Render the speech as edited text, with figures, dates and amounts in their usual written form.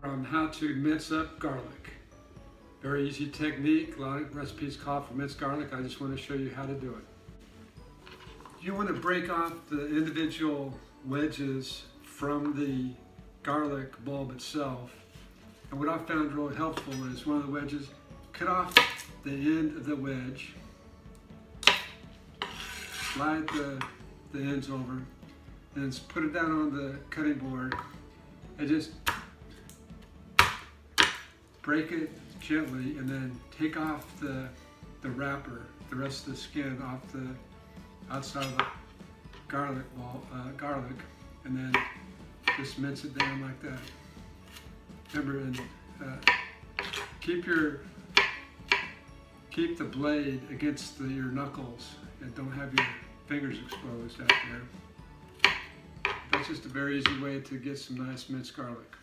On how to mince up garlic. Very easy technique. A lot of recipes call for minced garlic. I just want to show you how to do it. You want to break off the individual wedges from the garlic bulb itself. And what I found really helpful is one of the wedges, cut off the end of the wedge, slide the ends over, and then put it down on the cutting board and just break it gently, and then take off the wrapper, the rest of the skin off the outside of the garlic, and then just mince it down like that. Remember, and keep the blade against your knuckles, and don't have your fingers exposed out there. That's just a very easy way to get some nice minced garlic.